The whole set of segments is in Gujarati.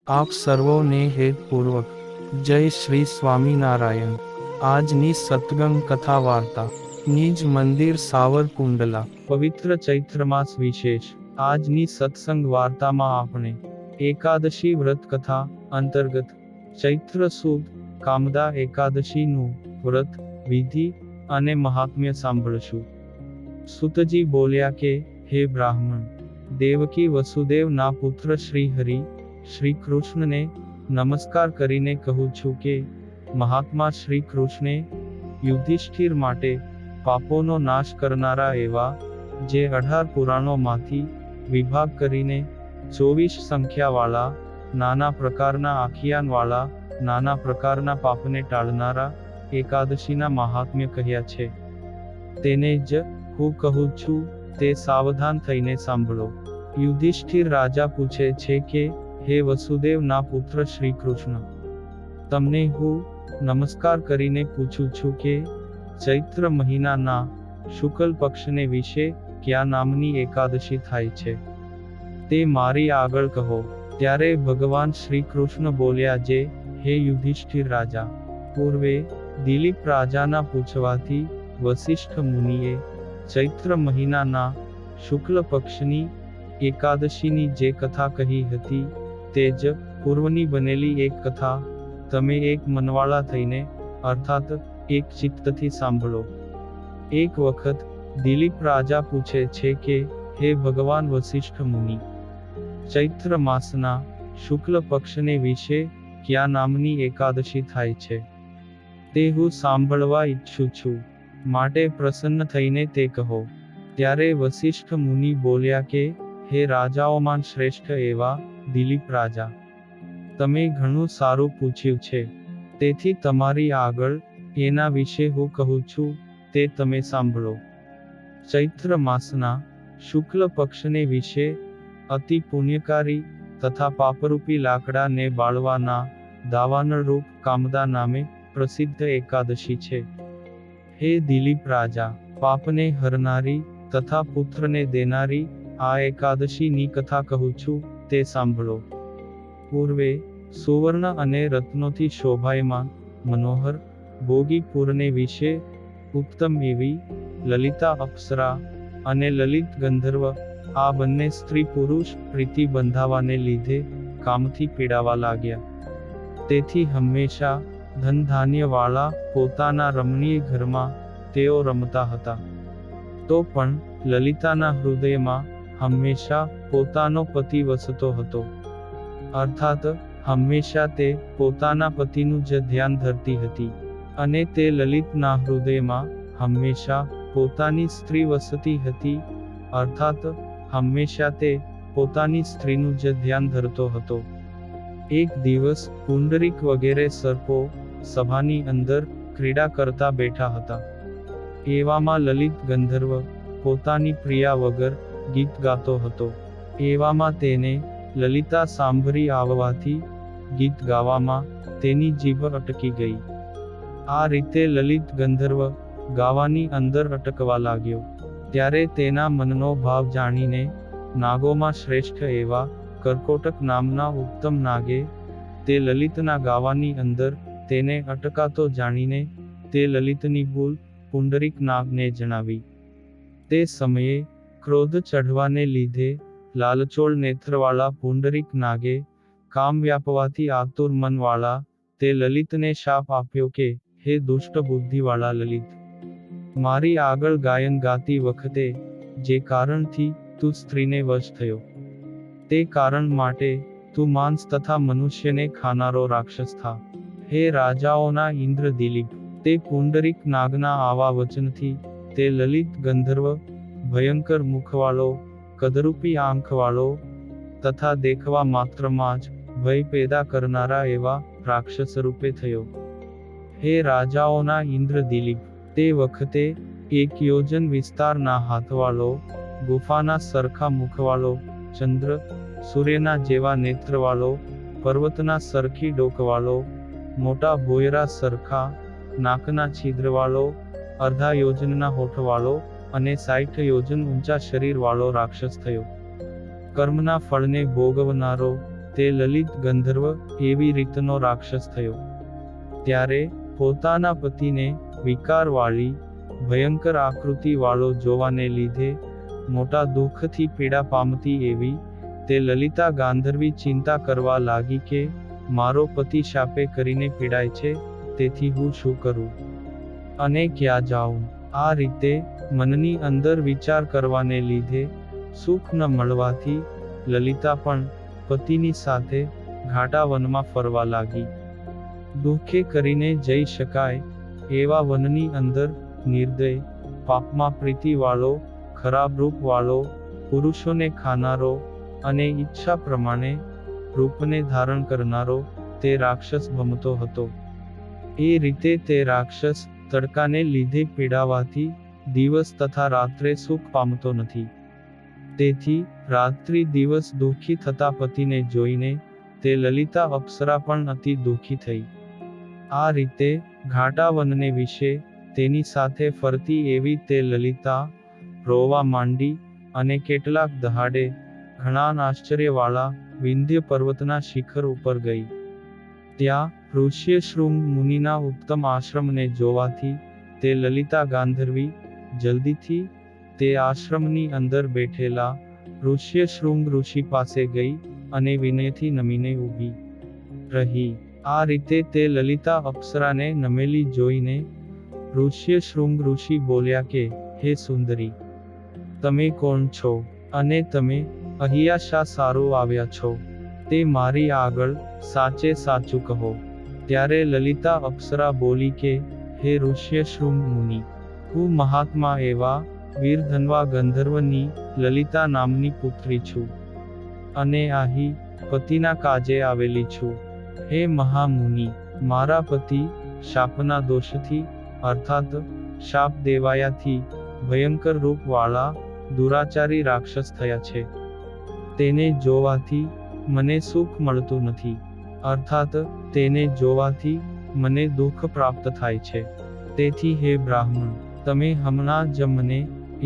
આપ સર્વોને હેતપૂર્વક જય શ્રી સ્વામિનારાયણ। આજની સત્સંગ કથા વાર્તા નિજ મંદિર સાવરકુંડલા પવિત્ર ચૈત્ર માસ વિશેષ। આજની સત્સંગ વાર્તામાં આપણે એકાદશી વ્રત કથા અંતર્ગત ચૈત્ર સુદ કામદા એકાદશીનું વ્રત વિધિ અને મહાત્મ્ય સાંભળશું। સુતજી બોલ્યા કે, હે બ્રાહ્મણ, દેવકી વસુદેવ ના પુત્ર શ્રી હરિ શ્રી કૃષ્ણને નમસ્કાર કરીને કહું છું કે મહાત્મા શ્રી કૃષ્ણે યુધિષ્ઠિર માટે પાપોનો નાશ કરનારા એવા જે 18 પુરાણોમાંથી વિભાગ કરીને 24 સંખ્યાવાળા નાના પ્રકારના આખ્યાનવાળા નાના પ્રકારના પાપને ટાળનારા એકાદશીના મહાત્મ્ય કહ્યા છે। તેને જ હું કહું છું તે સાવધાન થઈને સાંભળો। યુધિષ્ઠિર રાજા પૂછે છે કે, હે વસુદેવ ના પુત્ર શ્રી કૃષ્ણ, તમને હું નમસ્કાર કરીને પૂછું છું કે ચૈત્ર મહિનાના શુક્લ પક્ષને વિશે કયા નામની એકાદશી થાય છે તે મારી આગળ કહો। ત્યારે ભગવાન શ્રી કૃષ્ણ બોલ્યા જે, હે યુધિષ્ઠિર રાજા, પૂર્વે દિલીપ રાજાના પૂછવાથી વસિષ્ઠ મુનિએ ચૈત્ર મહિનાના શુક્લ પક્ષની એકાદશીની જે કથા કહી હતી તે જ પૂર્વની બનેલી એક કથા તમે એક મનવાળા થઈને અર્થાત એક ચિત્તથી સાંભળો। એક વખત દિલીપ રાજા પૂછે છે કે, હે ભગવાન વસિષ્ઠ મુનિ, ચૈત્ર માસના શુક્લ પક્ષને વિશે કયા નામની એકાદશી થાય છે તે હું સાંભળવા ઈચ્છું છું, માટે પ્રસન્ન થઈને તે કહો। ત્યારે વસિષ્ઠ મુનિ બોલ્યા કે, હે રાજાઓમાં શ્રેષ્ઠ એવા દિલીપ રાજા, તમે ઘણું સારું પૂછ્યું છે, તેથી તમારી આગળ એના વિશે હું કહું છું તે તમે સાંભળો। ચૈત્ર માસના શુક્લ પક્ષને વિશે અતિ પુણ્યકારી તથા પાપરૂપી લાકડાને બાળવાના દાવાનળરૂપ કામદા નામે પ્રસિદ્ધ એકાદશી છે। હે દિલીપ રાજા, પાપને હરનારી તથા પુત્રને દેનારી આ એકાદશીની કથા કહું છું તે સાંભળો। પૂર્વે સુવર્ણ અને રત્નોથી શોભાયમાન મનોહર ભોગીપુરને વિશે ઉત્તમ એવી લલિતા અપ્સરા અને લલિત ગંધર્વ આ બંને સ્ત્રી પુરુષ પ્રીતિ બંધાવાને લીધે કામથી પીડાવા લાગ્યા। તેથી હંમેશા ધન ધાન્યવાળા પોતાના રમણીય ઘરમાં તેઓ રમતા હતા, તો પણ લલિતાના હૃદયમાં હંમેશા પોતાનો પતિ વસતો હતો, અર્થાત હંમેશા તે પોતાના પતિનું જ ધ્યાન ધરતી હતી, અને તે લલિતના હૃદયમાં હંમેશા પોતાની સ્ત્રી વસતી હતી, અર્થાત હંમેશા તે પોતાની સ્ત્રીનું જ ધ્યાન ધરતો હતો। એક દિવસ પુંડરીક વગેરે સર્પો સભાની અંદર ક્રીડા કરતા બેઠા હતા। એવામાં લલિત ગંધર્વ પોતાની પ્રિયા વગર ગીત ગાતો હતો। એવામાં તેને લલિતા સાંભળી આવવાથી ગીત ગાવામાં તેની જીભ અટકી ગઈ। આ રીતે લલિત ગંધર્વ ગાવાની અંદર અટકવા લાગ્યો। ત્યારે તેના મનનો ભાવ જાણીને નાગોમાં શ્રેષ્ઠ એવા કર્કોટક નામના ઉત્તમ નાગે તે લલિતના ગાવાની અંદર તેને અટકાતો જાણીને તે લલિતની ભૂલ પુંડરીક નાગને જણાવી। તે સમયે ક્રોધ ચઢવાને લીધે લાલચોળ નેત્રવાળા પુંડરીક નાગે કામ વ્યાપવાથી આતુર મનવાળા તે લલિતને શાપ આપ્યો કે, હે દુષ્ટ બુદ્ધિવાળા લલિત, મારી આગળ ગાયન ગાતી વખતે જે કારણથી તું સ્ત્રીને વશ થયો તે કારણ માટે તું માંસ તથા મનુષ્યને ખાનારો રાક્ષસ થા। હે રાજાઓના ઇન્દ્ર દિલીપ, તે પુંડરીક નાગના આવા વચનથી તે લલિત ગંધર્વ ભયંકર મુખવાળો કદરૂપી આંખવાળો તથા દેખવા માત્રમાં જ ભય પેદા કરનારા એવા રાક્ષસ રૂપે થયો। હે રાજાઓના ઇન્દ્ર દિલીપ, તે વખતે 1 યોજન વિસ્તારના હાથવાળો ગુફાના સરખા મુખવાળો ચંદ્ર સૂર્યના જેવા નેત્રવાળો પર્વતના સરખી ડોકવાળો મોટા ભોયરા સરખા નાકના છિદ્રવાળો અર્ધા યોજનના હોઠવાળો અને 60 યોજન ઊંચા શરીરવાળો રાક્ષસ થયો। કર્મના ફળને ભોગવનારો તે લલિત ગંધર્વ એવી રીતનો રાક્ષસ થયો. ત્યારે પોતાના પતિને વિકારવાળી ભયંકર આકૃતિવાળો જોવાને લીધે મોટા દુઃખથી પીડા પામતી એવી તે લલિતા ગાંધર્વી ચિંતા કરવા લાગી કે મારો પતિ શાપે કરીને પીડાય છે, તેથી હું શું કરું અને ક્યાં જાઉં. આ રીતે મનની અંદર વિચાર કરવાને લીધે સુખ ન મળવાથી લલિતા પણ પતિની સાથે ઘાટા વનમાં ફરવા લાગી. દુઃખે કરીને જઈ શકાય એવા વનની અંદર નિર્દય, પાપમાં પ્રીતિવાળો, ખરાબ રૂપવાળો, પુરુષોને ખાનારો અને ઈચ્છા પ્રમાણે રૂપને ધારણ કરનારો તે રાક્ષસ ભમતો હતો. એ રીતે તે રાક્ષસ તડકાને લીધે પીડાવાથી દિવસ તથા રાત્રે સુખ પામતો નથી. તેથી રાત્રિ દિવસ દુઃખી થતા પતિને જોઈને તે લલિતા અપ્સરા પણ અતિ દુઃખી થઈ. આ રીતે ઘાટા વનને વિશે તેની સાથે ફરતી એવી તે લલિતા રોવા માંડી અને કેટલાક દહાડે ઘણા આશ્ચર્યવાળા વિંધ્ય પર્વતના શિખર ઉપર ગઈ. ત્યાં ઋષ્યશૃંગ મુનિના ઉત્તમ આશ્રમને જોવાથી તે લલિતા ગાંધર્વી જલ્દીથી તે આશ્રમની અંદર બેઠેલા ઋષ્યશૃંગ ઋષિ પાસે ગઈ અને વિનયથી નમીને ઊભી રહી. આ રીતે તે લલિતા અપ્સરાને નમેલી જોઈને ઋષ્યશૃંગ ઋષિ બોલ્યા કે, હે સુંદરી, તમે કોણ છો અને તમે અહીંયા શા સારું આવ્યા છો, તે મારી આગળ સાચે સાચું કહો. ત્યારે લલિતા અપ્સરા બોલી કે, હે ઋષ્યશૃંગ મુનિ, હું મહાત્મા એવા વીરધન્વા ગંધર્વની લલિતા નામની પુત્રી છું અને અહીં પતિના કાજે આવેલી છું. હે મહામુનિ, મારા પતિ શાપના દોષથી અર્થાત શાપ દેવાયાથી ભયંકર રૂપવાળા દુરાચારી રાક્ષસ થયા છે. તેને જોવાથી મને સુખ મળતું નથી, અર્થાત તેને જોવાથી મને દુઃખ પ્રાપ્ત થાય છે. તેથી હે બ્રાહ્મણ, તમે હમણાં જ મને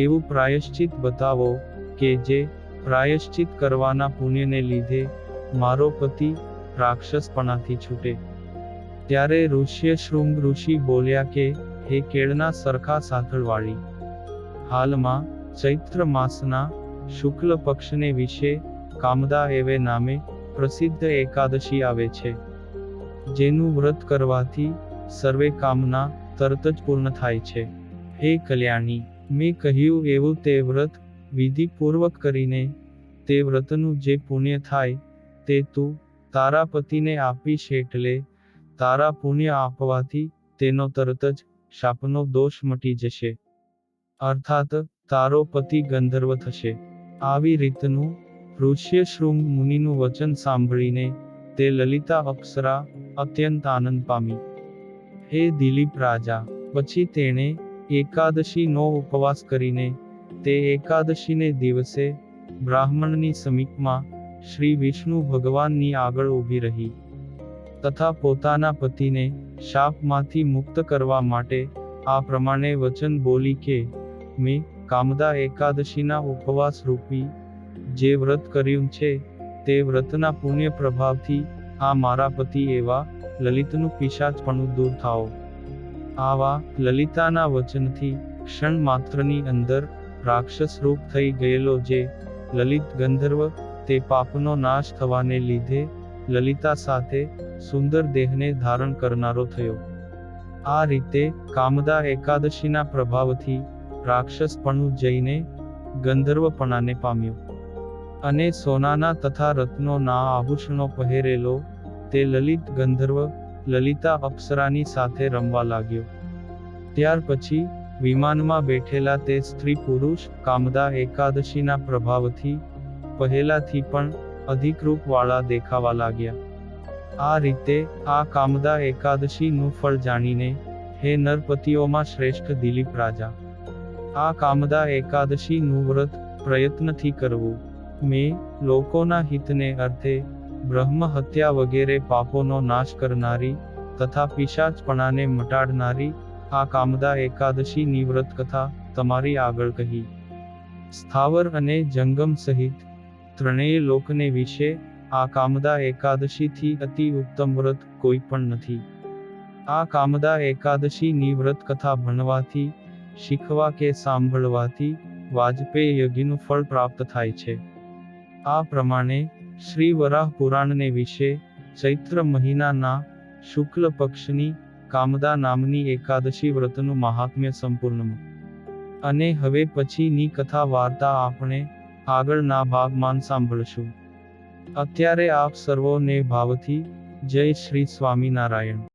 એવું પ્રાયશ્ચિત બતાવો કે જે પ્રાયશ્ચિત કરવાના પુણ્યને લીધે મારો પતિ રાક્ષસપણાથી છૂટે. ત્યારે ઋષ્યશૃંગ ઋષિ બોલ્યા કે, હે કેળના સરખા સાથળવાળી, હાલમાં ચૈત્ર માસના શુક્લ પક્ષને વિશે કામદા એવે નામે પ્રસિદ્ધ એકાદશી આવે છે, જેનું વ્રત કરવાથી સર્વે કામના તરત જ પૂર્ણ થાય છે. હે કલ્યાણી, મેં કહ્યું એવું તે વ્રત વિધિપૂર્વક કરીને તે વ્રતનું જે પુણ્ય થાય તે તું તારા પતિને આપીશ, એટલે તારા પુણ્ય આપવાથી તેનો તરત જ શાપનો દોષ મટી જશે, અર્થાત તારો પતિ ગંધર્વ થશે. આવી રીતનું ઋષ્યશૃંગ મુનિનું વચન સાંભળીને તે લલિતા અપ્સરા અત્યંત આનંદ પામી. હે દિલીપ રાજા, પછી તેણે એકાદશીનો ઉપવાસ કરીને તે એકાદશીને દિવસે બ્રાહ્મણની સમીપમાં શ્રી વિષ્ણુ ભગવાનની આગળ ઊભી રહી તથા પોતાના પતિને શાપમાંથી મુક્ત કરવા માટે આ પ્રમાણે વચન બોલી કે, મેં કામદા એકાદશીના ઉપવાસ રૂપી જે વ્રત કર્યું છે તે વ્રતના પુણ્ય પ્રભાવથી આ મારા પતિ એવા લલિતનું પિશાચપણું દૂર થાઓ. આવા લલિતાના વચનથી ક્ષણ માત્રની અંદર રાક્ષસ રૂપ થઈ ગયેલો જે લલિત ગંધર્વ તે પાપનો નાશ થવાને લીધે લલિતા સાથે સુંદર દેહને ધારણ કરનારો થયો. આ રીતે કામદા એકાદશીના પ્રભાવથી રાક્ષસપણું જઈને ગંધર્વપણાને પામ્યો અને સોનાના તથા રત્નોના આભૂષણો પહેરેલો તે લલિત ગંધર્વ લલિતા અપ્સરાની સાથે રમવા લાગ્યો. ત્યાર પછી વિમાનમાં બેઠેલા તે સ્ત્રી પુરુષ કામદા એકાદશીના પ્રભાવથી પહેલાથી પણ અધિક રૂપવાળા દેખાવા લાગ્યા. આ રીતે આ કામદા એકાદશીનું ફળ જાણીને હે નરપતિઓમાં શ્રેષ્ઠ દિલીપ રાજા, આ કામદા એકાદશીનું વ્રત પ્રયત્નથી કરવું. મેં લોકોના હિતને અર્થે બ્રહ્મ હત્યા વગેરે પાપોનો નાશ કરનારી તથા પિશાચપણાને મટાડનારી આ કામદા એકાદશીની વ્રત કથા તમારી આગળ કહી. સ્થાવર અને જંગમ સહિત ત્રણેય લોકને વિશે આ કામદા એકાદશીથી અતિ ઉત્તમ વ્રત કોઈ પણ નથી. આ કામદા એકાદશીની વ્રત કથા ભણવાથી, શીખવા કે સાંભળવાથી વાજપેયી યજ્ઞનું ફળ પ્રાપ્ત થાય છે. આ પ્રમાણે શ્રી વરાહ પુરાણને વિશે ચૈત્ર મહિનાના શુક્લ પક્ષની કામદા નામની એકાદશી વ્રતનું મહાત્મ્ય સંપૂર્ણ. અને હવે પછીની કથા વાર્તા આપણે આગળના ભાગમાં સાંભળશું. અત્યારે આપ સર્વોને ભાવથી જય શ્રી સ્વામિનારાયણ.